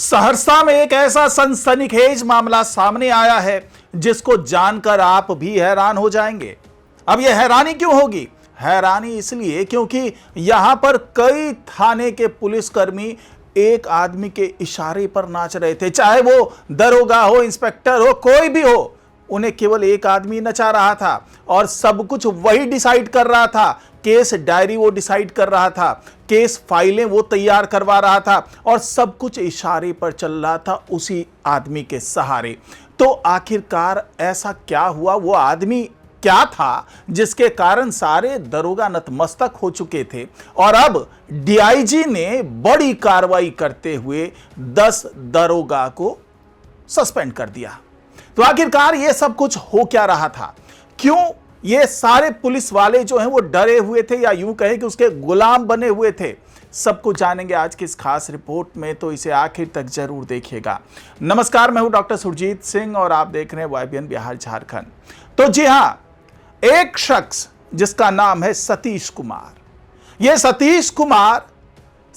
सहरसा में एक ऐसा सनसनीखेज मामला सामने आया है जिसको जानकर आप भी हैरान हो जाएंगे। अब यह हैरानी क्यों होगी? हैरानी इसलिए क्योंकि यहां पर कई थाने के पुलिसकर्मी एक आदमी के इशारे पर नाच रहे थे। चाहे वो दरोगा हो, इंस्पेक्टर हो, कोई भी हो, उन्हें केवल एक आदमी नचा रहा था और सब कुछ वही डिसाइड कर रहा था। केस डायरी वो डिसाइड कर रहा था, केस फाइलें वो तैयार करवा रहा था और सब कुछ इशारे पर चल रहा था उसी आदमी के सहारे। तो आखिरकार ऐसा क्या हुआ? वो आदमी क्या था जिसके कारण सारे दरोगा नतमस्तक हो चुके थे और अब डीआईजी ने बड़ी कार्रवाई करते हुए 10 दरोगा को सस्पेंड कर दिया। तो आखिरकार ये सब कुछ हो क्या रहा था? क्यों ये सारे पुलिस वाले जो हैं वो डरे हुए थे या यूं कहें कि उसके गुलाम बने हुए थे? सब कुछ जानेंगे आज की इस खास रिपोर्ट में, तो इसे आखिर तक जरूर देखिएगा। नमस्कार, मैं हूं डॉक्टर सुरजीत सिंह और आप देख रहे हैं YBN बिहार झारखंड। तो जी हां, एक शख्स जिसका नाम है सतीश कुमार। यह सतीश कुमार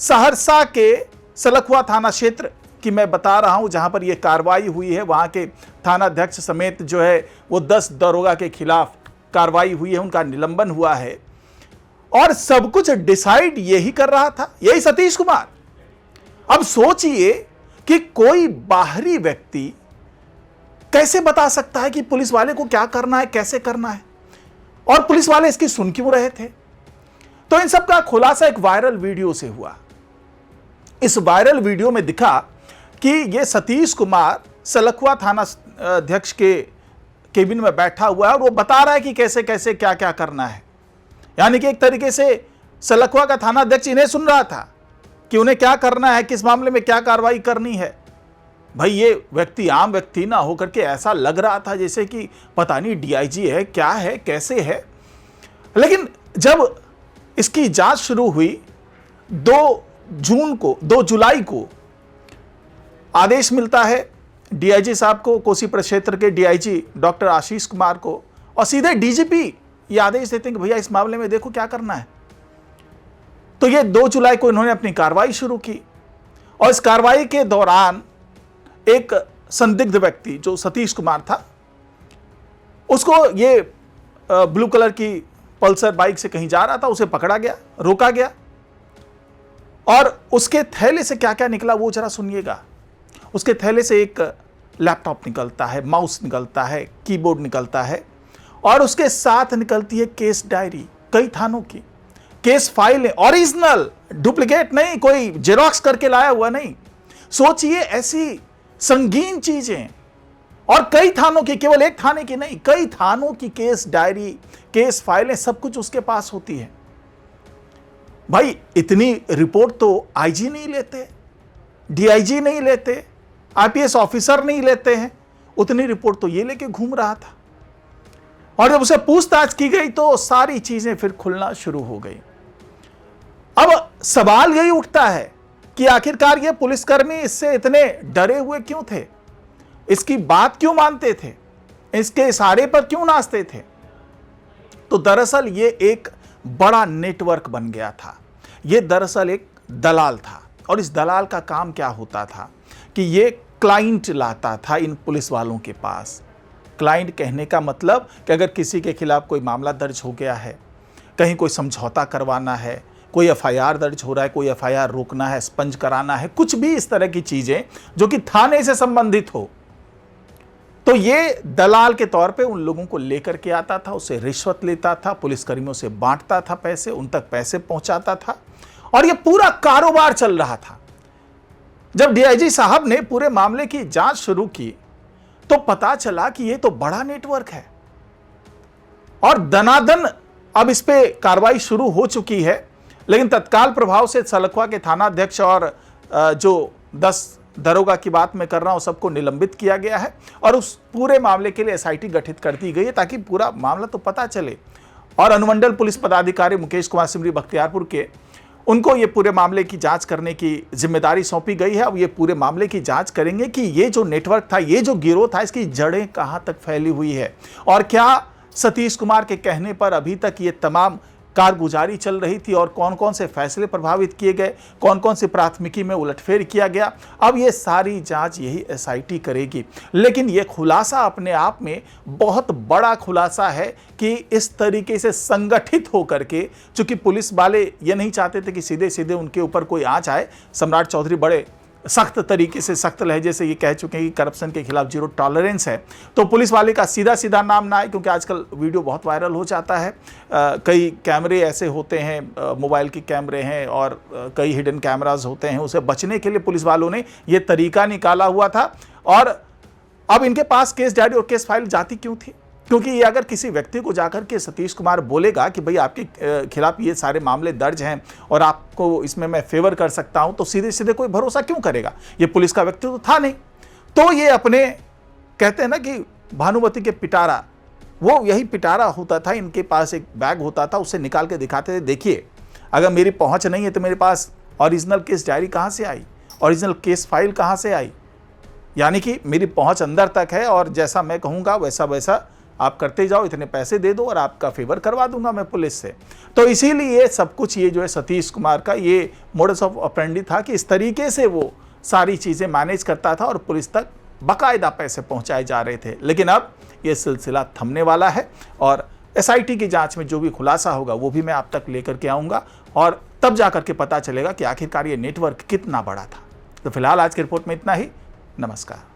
सहरसा के सलखुआ थाना क्षेत्र की मैं बता रहा हूं, जहां पर यह कार्रवाई हुई है। वहां के थानाध्यक्ष समेत जो है वो 10 दरोगा के खिलाफ कार्रवाई हुई है, उनका निलंबन हुआ है और सब कुछ डिसाइड यही कर रहा था, यही सतीश कुमार। अब सोचिए कि कोई बाहरी व्यक्ति कैसे बता सकता है कि पुलिस वाले को क्या करना है, कैसे करना है, और पुलिस वाले इसकी सुन क्यों रहे थे? तो इन सब का खुलासा एक वायरल वीडियो से हुआ। इस वायरल वीडियो में दिखा कि यह सतीश कुमार सलखुआ थाना अध्यक्ष के केबिन में बैठा हुआ है और वो बता रहा है कि कैसे कैसे क्या क्या करना है। यानी कि एक तरीके से सलखुआ का थाना अध्यक्ष इन्हें सुन रहा था कि उन्हें क्या करना है, किस मामले में क्या कार्रवाई करनी है। भाई ये व्यक्ति आम व्यक्ति ना होकर के ऐसा लग रहा था जैसे कि पता नहीं डीआईजी है, क्या है, कैसे है। लेकिन जब इसकी जांच शुरू हुई 2 जुलाई को आदेश मिलता है डीआईजी साहब को, कोसी प्रक्षेत्र के डीआईजी डॉक्टर आशीष कुमार को, और सीधे डीजीपी ये आदेश देते हैं कि भैया इस मामले में देखो क्या करना है। तो ये 2 जुलाई को इन्होंने अपनी कार्रवाई शुरू की और इस कार्रवाई के दौरान एक संदिग्ध व्यक्ति जो सतीश कुमार था, उसको ये ब्लू कलर की पल्सर बाइक से कहीं जा रहा था, उसे पकड़ा गया, रोका गया और उसके थैले से क्या क्या निकला वो जरा सुनिएगा। उसके थैले से एक लैपटॉप निकलता है, माउस निकलता है, कीबोर्ड निकलता है और उसके साथ निकलती है केस डायरी, कई थानों की केस फाइलें, ओरिजिनल, डुप्लीकेट नहीं, कोई जेरॉक्स करके लाया हुआ नहीं। सोचिए ऐसी संगीन चीजें, और कई थानों की, केवल एक थाने की नहीं, कई थानों की केस डायरी, केस फाइलें, सब कुछ उसके पास होती है। भाई इतनी रिपोर्ट तो आईजी नहीं लेते, डीआईजी नहीं लेते, आईपीएस ऑफिसर नहीं लेते हैं, उतनी रिपोर्ट तो ये लेके घूम रहा था। और जब उसे पूछताछ की गई तो सारी चीजें फिर खुलना शुरू हो गई। अब सवाल यही उठता है कि आखिरकार ये पुलिसकर्मी इससे इतने डरे हुए क्यों थे? इसकी बात क्यों मानते थे? इसके इशारे पर क्यों नाचते थे? तो दरअसल ये एक बड़ा नेटवर्क बन गया था। ये दरअसल एक दलाल था और इस दलाल का काम क्या होता था कि ये क्लाइंट लाता था इन पुलिस वालों के पास। क्लाइंट कहने का मतलब कि अगर किसी के खिलाफ कोई मामला दर्ज हो गया है, कहीं कोई समझौता करवाना है, कोई एफआईआर दर्ज हो रहा है, कोई एफआईआर रोकना है, स्पंज कराना है, कुछ भी इस तरह की चीजें जो कि थाने से संबंधित हो, तो ये दलाल के तौर पे उन लोगों को लेकर के आता था, उससे रिश्वत लेता था, पुलिसकर्मियों से बांटता था पैसे, उन तक पैसे पहुंचाता था और ये पूरा कारोबार चल रहा था। जब डीआईजी साहब ने पूरे मामले की जांच शुरू की तो पता चला कि ये तो बड़ा नेटवर्क है और दनादन अब इस पे कार्रवाई शुरू हो चुकी है। लेकिन तत्काल प्रभाव से सलखुआ के थानाध्यक्ष और जो 10 दरोगा की बात मैं कर रहा हूं सबको निलंबित किया गया है और उस पूरे मामले के लिए एसआईटी गठित कर दी गई है ताकि पूरा मामला तो पता चले। और अनुमंडल पुलिस पदाधिकारी मुकेश कुमार सिमरी बख्तियारपुर के, उनको ये पूरे मामले की जांच करने की जिम्मेदारी सौंपी गई है। अब ये पूरे मामले की जांच करेंगे कि ये जो नेटवर्क था, ये जो गिरोह था, इसकी जड़ें कहां तक फैली हुई है और क्या सतीश कुमार के कहने पर अभी तक ये तमाम कारगुजारी चल रही थी और कौन कौन से फैसले प्रभावित किए गए, कौन कौन सी प्राथमिकी में उलटफेर किया गया। अब ये सारी जांच यही एसआईटी करेगी। लेकिन ये खुलासा अपने आप में बहुत बड़ा खुलासा है कि इस तरीके से संगठित होकर के, चूंकि पुलिस वाले ये नहीं चाहते थे कि सीधे सीधे उनके ऊपर कोई आंच आए। सम्राट चौधरी बड़े सख्त तरीके से, सख्त लहजे से ये कह चुके हैं कि करप्शन के खिलाफ जीरो टॉलरेंस है, तो पुलिस वाले का सीधा सीधा नाम ना आए, क्योंकि आजकल वीडियो बहुत वायरल हो जाता है। कई कैमरे ऐसे होते हैं, मोबाइल के कैमरे हैं और कई हिडन कैमराज होते हैं, उसे बचने के लिए पुलिस वालों ने ये तरीका निकाला हुआ था। और अब इनके पास केस डायरी और केस फाइल जाती क्यों थी? क्योंकि ये अगर किसी व्यक्ति को जाकर के सतीश कुमार बोलेगा कि भाई आपके खिलाफ ये सारे मामले दर्ज हैं और आपको इसमें मैं फेवर कर सकता हूं, तो सीधे सीधे कोई भरोसा क्यों करेगा? ये पुलिस का व्यक्ति तो था नहीं। तो ये अपने, कहते हैं ना कि भानुमति के पिटारा, वो यही पिटारा होता था। इनके पास एक बैग होता था, उसे निकाल के दिखाते थे, देखिए अगर मेरी पहुंच नहीं है तो मेरे पास ओरिजिनल केस डायरी कहां से आई, ओरिजिनल केस फाइल कहां से आई। यानी कि मेरी पहुंच अंदर तक है और जैसा मैं कहूंगा वैसा वैसा आप करते जाओ, इतने पैसे दे दो और आपका फेवर करवा दूंगा मैं पुलिस से। तो इसीलिए सब कुछ ये जो है सतीश कुमार का ये मोडस ऑफ ऑपरेंडी था कि इस तरीके से वो सारी चीज़ें मैनेज करता था और पुलिस तक बाकायदा पैसे पहुंचाए जा रहे थे। लेकिन अब ये सिलसिला थमने वाला है और एसआईटी की जांच में जो भी खुलासा होगा वो भी मैं आप तक लेकर के आऊँगा और तब जा करके पता चलेगा कि आखिरकार ये नेटवर्क कितना बड़ा था। तो फिलहाल आज की रिपोर्ट में इतना ही। नमस्कार।